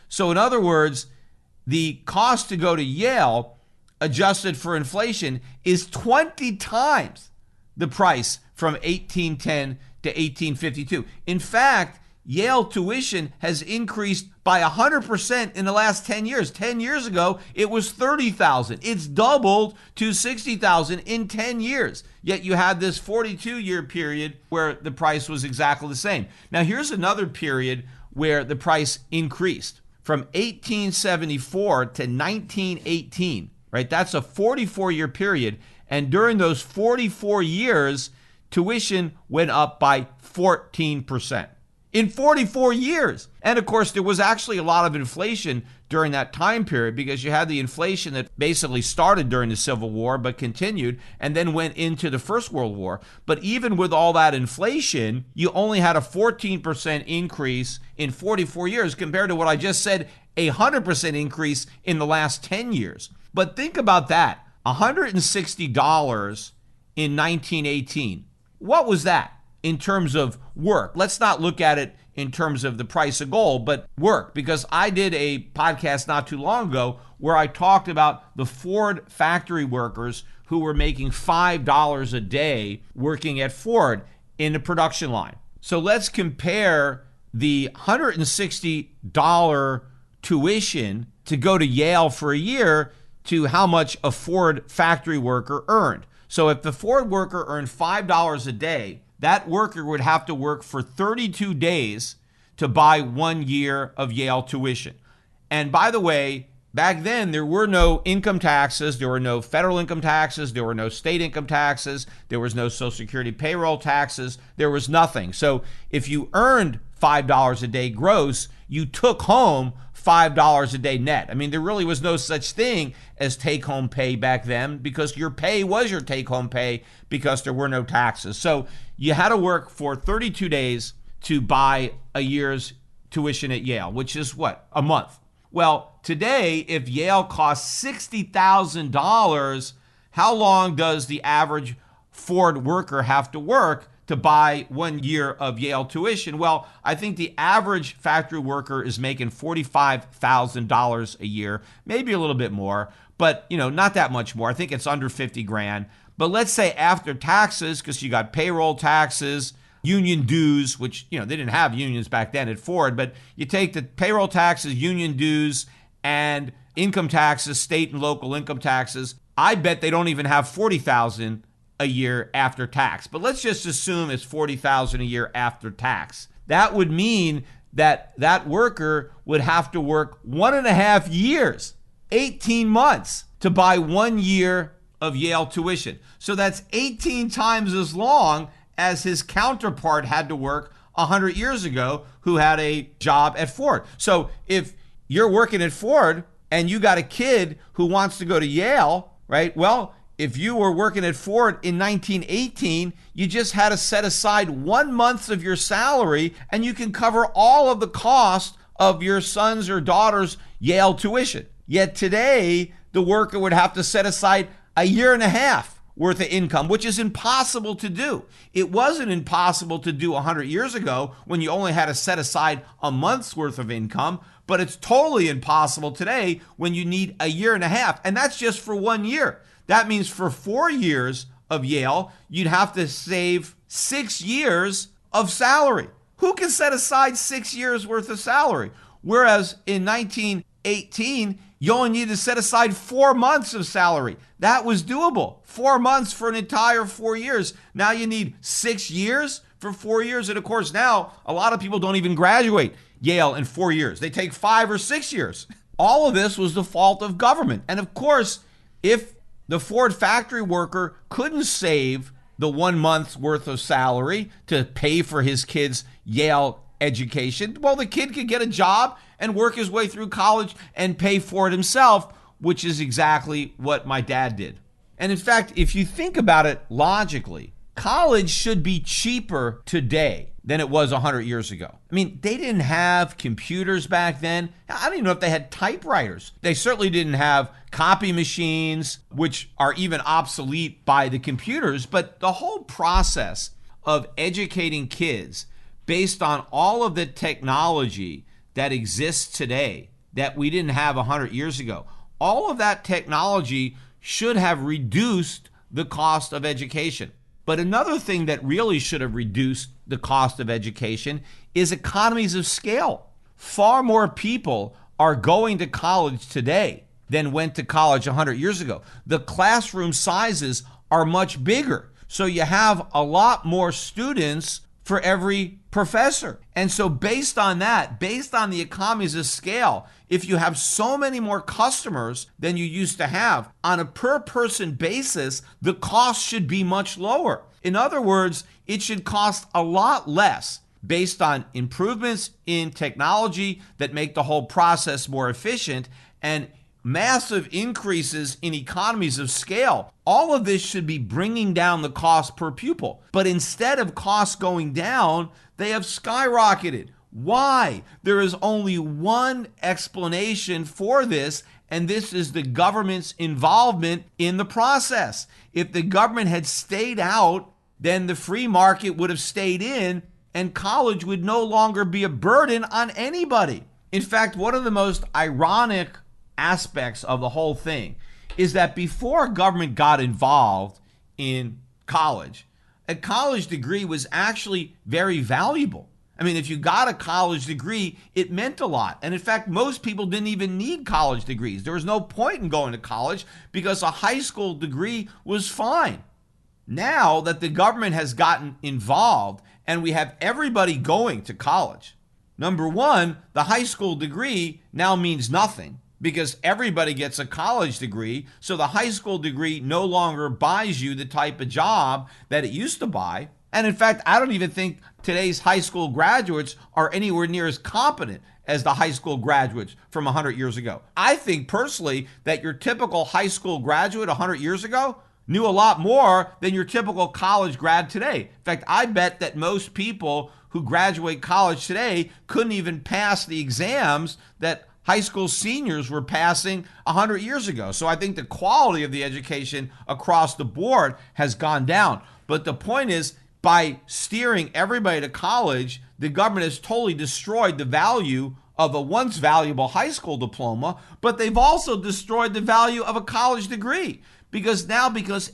Speaker 2: So in other words, the cost to go to Yale, adjusted for inflation, is 20 times the price from 1810 to 1852. In fact, Yale tuition has increased by 100% in the last 10 years. 10 years ago, it was $30,000. It's doubled to $60,000 in 10 years. Yet you had this 42-year period where the price was exactly the same. Now, here's another period where the price increased. From 1874 to 1918, right? That's a 44-year period. And during those 44 years, tuition went up by 14%. In 44 years. And of course, there was actually a lot of inflation during that time period because you had the inflation that basically started during the Civil War but continued and then went into the First World War. But even with all that inflation, you only had a 14% increase in 44 years compared to what I just said, a 100% increase in the last 10 years. But think about that, $160 in 1918. What was that? In terms of work. Let's not look at it in terms of the price of gold, but work, because I did a podcast not too long ago where I talked about the Ford factory workers who were making $5 a day working at Ford in the production line. So let's compare the $160 tuition to go to Yale for a year to how much a Ford factory worker earned. So if the Ford worker earned $5 a day, that worker would have to work for 32 days to buy 1 year of Yale tuition. And by the way, back then, there were no income taxes. There were no federal income taxes. There were no state income taxes. There was no Social Security payroll taxes. There was nothing. So if you earned $5 a day gross, you took home $5 a day net. I mean, there really was no such thing as take-home pay back then because your pay was your take-home pay because there were no taxes. So you had to work for 32 days to buy a year's tuition at Yale, which is what? A month. Well, today, if Yale costs $60,000, how long does the average Ford worker have to work to buy 1 year of Yale tuition? Well, I think the average factory worker is making $45,000 a year, maybe a little bit more, but not that much more. I think it's under 50 grand. But let's say after taxes, because you got payroll taxes, union dues, which, they didn't have unions back then at Ford, but you take the payroll taxes, union dues, and income taxes, state and local income taxes. I bet they don't even have $40,000 a year after tax. But let's just assume it's $40,000 a year after tax. That would mean that that worker would have to work 1.5 years, 18 months to buy 1 year of Yale tuition. So that's 18 times as long as his counterpart had to work 100 years ago who had a job at Ford. So if you're working at Ford and you got a kid who wants to go to Yale, right? Well, if you were working at Ford in 1918, you just had to set aside 1 month of your salary and you can cover all of the cost of your son's or daughter's Yale tuition. Yet today, the worker would have to set aside a year and a half worth of income, which is impossible to do. It wasn't impossible to do 100 years ago when you only had to set aside a month's worth of income, but it's totally impossible today when you need a year and a half. And that's just for 1 year. That means for 4 years of Yale, you'd have to save 6 years of salary. Who can set aside 6 years worth of salary? Whereas in 1918, you only needed to set aside 4 months of salary. That was doable. 4 months for an entire 4 years. Now you need 6 years for 4 years. And of course, now a lot of people don't even graduate Yale in 4 years. They take 5 or 6 years. All of this was the fault of government. And of course, if the Ford factory worker couldn't save the 1 month's worth of salary to pay for his kid's Yale education, well, the kid could get a job and work his way through college and pay for it himself, which is exactly what my dad did. And in fact, if you think about it logically, college should be cheaper today than it was 100 years ago. I mean, they didn't have computers back then. I don't even know if they had typewriters. They certainly didn't have copy machines, which are even obsolete by the computers. But the whole process of educating kids based on all of the technology that exists today that we didn't have 100 years ago, all of that technology should have reduced the cost of education. But another thing that really should have reduced the cost of education is economies of scale. Far more people are going to college today than went to college 100 years ago. The classroom sizes are much bigger. So you have a lot more students for every professor. And so based on that, based on the economies of scale, if you have so many more customers than you used to have, on a per person basis, the cost should be much lower. In other words, it should cost a lot less based on improvements in technology that make the whole process more efficient and massive increases in economies of scale. All of this should be bringing down the cost per pupil. But instead of costs going down, they have skyrocketed. Why? There is only one explanation for this, and this is the government's involvement in the process. If the government had stayed out, then the free market would have stayed in, and college would no longer be a burden on anybody. In fact, one of the most ironic aspects of the whole thing is that before government got involved in college, a college degree was actually very valuable. I mean, if you got a college degree, it meant a lot. And in fact, most people didn't even need college degrees. There was no point in going to college because a high school degree was fine. Now that the government has gotten involved and we have everybody going to college, number one, the high school degree now means nothing, because everybody gets a college degree. So the high school degree no longer buys you the type of job that it used to buy. And in fact, I don't even think today's high school graduates are anywhere near as competent as the high school graduates from 100 years ago. I think personally that your typical high school graduate 100 years ago knew a lot more than your typical college grad today. In fact, I bet that most people who graduate college today couldn't even pass the exams that high school seniors were passing 100 years ago. So I think the quality of the education across the board has gone down. But the point is, by steering everybody to college, the government has totally destroyed the value of a once valuable high school diploma, but they've also destroyed the value of a college degree. Because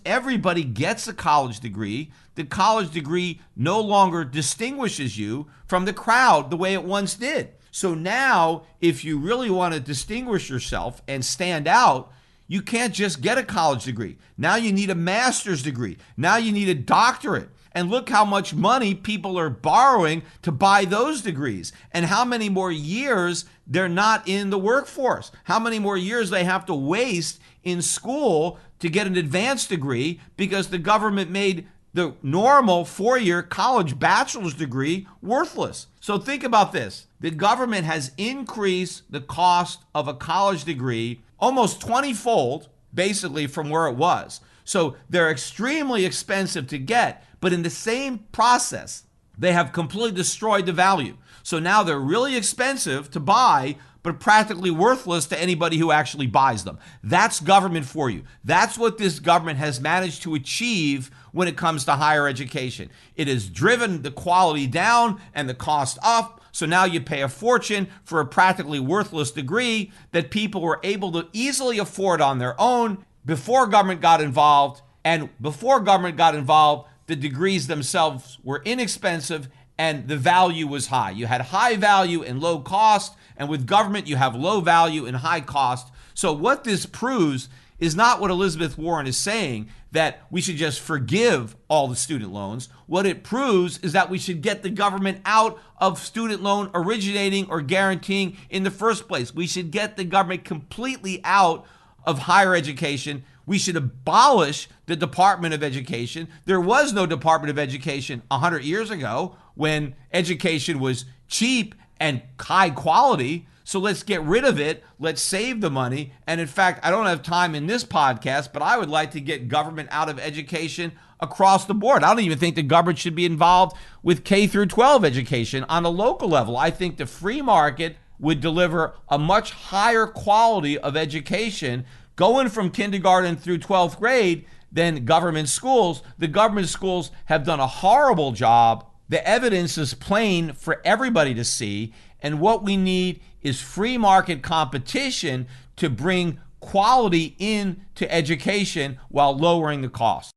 Speaker 2: everybody gets a college degree, the college degree no longer distinguishes you from the crowd the way it once did. So now, if you really want to distinguish yourself and stand out, you can't just get a college degree. Now you need a master's degree. Now you need a doctorate. And look how much money people are borrowing to buy those degrees, and how many more years they're not in the workforce, how many more years they have to waste in school to get an advanced degree because the government made the normal 4-year college bachelor's degree worthless. So think about this. The government has increased the cost of a college degree almost 20-fold, basically, from where it was. So they're extremely expensive to get, but in the same process, They have completely destroyed the value. So now they're really expensive to buy, but practically worthless to anybody who actually buys them. That's government for you. That's what this government has managed to achieve when it comes to higher education. It has driven the quality down and the cost up. So now you pay a fortune for a practically worthless degree that people were able to easily afford on their own before government got involved. And before government got involved, the degrees themselves were inexpensive and the value was high. You had high value and low cost, and with government, you have low value and high cost. So what this proves is not what Elizabeth Warren is saying, that we should just forgive all the student loans. What it proves is that we should get the government out of student loan originating or guaranteeing in the first place. We should get the government completely out of higher education. We should abolish the Department of Education. There was no Department of Education 100 years ago when education was cheap and high quality. So let's get rid of it. Let's save the money. And in fact, I don't have time in this podcast, but I would like to get government out of education across the board. I don't even think the government should be involved with K through 12 education on a local level. I think the free market would deliver a much higher quality of education going from kindergarten through 12th grade than government schools. The government schools have done a horrible job. The evidence is plain for everybody to see. And what we need is free market competition to bring quality into education while lowering the cost.